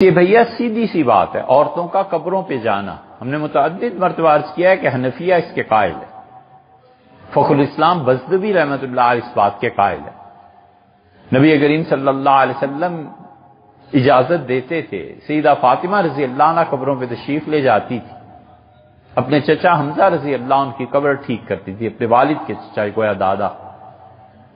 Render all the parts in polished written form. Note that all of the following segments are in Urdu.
یہ بھیا سیدھی سی بات ہے، عورتوں کا قبروں پہ جانا ہم نے متعدد مرتبہ عرض کیا ہے کہ حنفیہ اس کے قائل ہے، فخر الاسلام بزدوی رحمۃ اللہ علیہ اس بات کے قائل ہے۔ نبی کریم صلی اللہ علیہ وسلم اجازت دیتے تھے، سیدہ فاطمہ رضی اللہ عنہ قبروں پہ تشریف لے جاتی تھی، اپنے چچا حمزہ رضی اللہ عنہ کی قبر ٹھیک کرتی تھی، اپنے والد کے چچا گویا دادا۔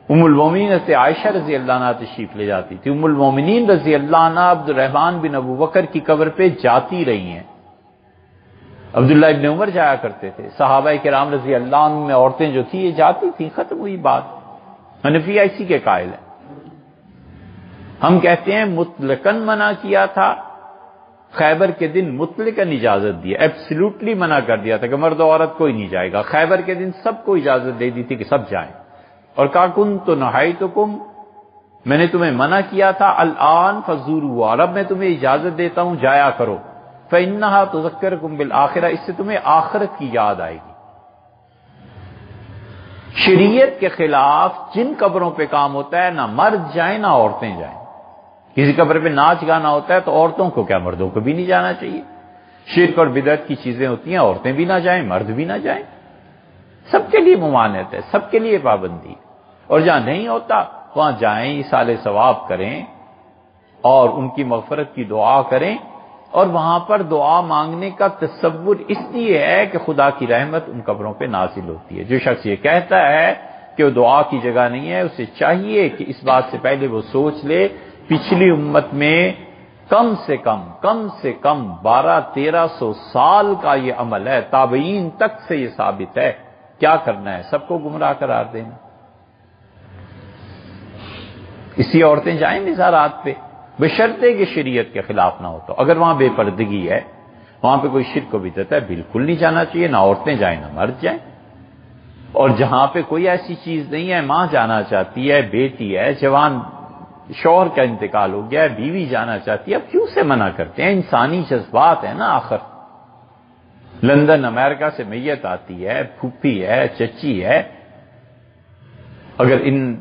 ام المومنین عائشہ رضی اللہ عنہ تشریف لے جاتی تھی، ام المومنین رضی اللہ عنہ عبد الرحمن بن ابو بکر کی قبر پہ جاتی رہی ہیں، عبداللہ ابن عمر جایا کرتے تھے، صحابہ کرام رضی اللہ عنہ میں عورتیں جو تھی یہ جاتی تھیں، ختم ہوئی بات۔ حنفیہ اسی کے قائل ہے۔ ہم کہتے ہیں مطلقاً منع کیا تھا، خیبر کے دن مطلقاً اجازت دی، ایبسلیوٹلی منع کر دیا تھا کہ مرد و عورت کوئی نہیں جائے گا، خیبر کے دن سب کو اجازت دے دی تھی کہ سب جائیں، اور کہا کنت نہیتکم، میں نے تمہیں منع کیا تھا، الآن فزوروا، اور اب میں تمہیں اجازت دیتا ہوں جایا کرو، فإنہا تذکرکم بالآخرہ، اس سے تمہیں آخرت کی یاد آئے گی۔ شریعت کے خلاف جن قبروں پہ کام ہوتا ہے نہ مرد جائیں نہ عورتیں جائیں، کسی قبر پہ ناچ گانا ہوتا ہے تو عورتوں کو کیا مردوں کو بھی نہیں جانا چاہیے، شرک اور بدعت کی چیزیں ہوتی ہیں، عورتیں بھی نہ جائیں مرد بھی نہ جائیں، سب کے لیے ممانعت ہے، سب کے لیے پابندی، اور جہاں نہیں ہوتا وہاں جائیں، ایصال ثواب کریں اور ان کی مغفرت کی دعا کریں، اور وہاں پر دعا مانگنے کا تصور اس لیے ہے کہ خدا کی رحمت ان قبروں پہ نازل ہوتی ہے۔ جو شخص یہ کہتا ہے کہ وہ دعا کی جگہ نہیں ہے، اسے چاہیے کہ اس بات سے پہلے وہ سوچ لے پچھلی امت میں کم سے کم 1200-1300 سال کا یہ عمل ہے، تابعین تک سے یہ ثابت ہے، کیا کرنا ہے؟ سب کو گمراہ قرار دینا۔ اسی عورتیں جائیں مزارات پہ بشرطے کہ شریعت کے خلاف نہ ہو، تو اگر وہاں بے پردگی ہے، وہاں پہ کوئی شرک و بدعت ہے، بالکل نہیں جانا چاہیے، نہ عورتیں جائیں نہ مرد جائیں۔ اور جہاں پہ کوئی ایسی چیز نہیں ہے، ماں جانا چاہتی ہے، بیٹی ہے، جوان شوہر کا انتقال ہو گیا ہے، بیوی جانا چاہتی ہے، اب کیوں سے منع کرتے ہیں؟ انسانی جذبات ہے نا آخر۔ لندن امریکہ سے میت آتی ہے، پھوپھی ہے، چچی ہے، اگر ان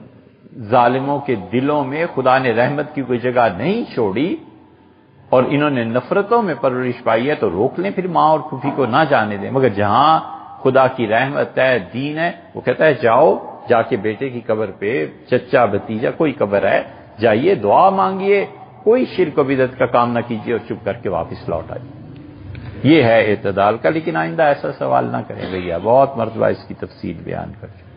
ظالموں کے دلوں میں خدا نے رحمت کی کوئی جگہ نہیں چھوڑی اور انہوں نے نفرتوں میں پرورش پائی ہے تو روک لیں، پھر ماں اور پھوپھی کو نہ جانے دیں، مگر جہاں خدا کی رحمت ہے، دین ہے، وہ کہتا ہے جاؤ، جا کے بیٹے کی قبر پہ، چچا بھتیجا کوئی قبر ہے جائیے، دعا مانگیے، کوئی شرک و بدعت کا کام نہ کیجیے اور چپ کر کے واپس لوٹ آئیے۔ یہ ہے اعتدال کا، لیکن آئندہ ایسا سوال نہ کریں بھیا، بہت مرتبہ اس کی تفصیل بیان کر چکے۔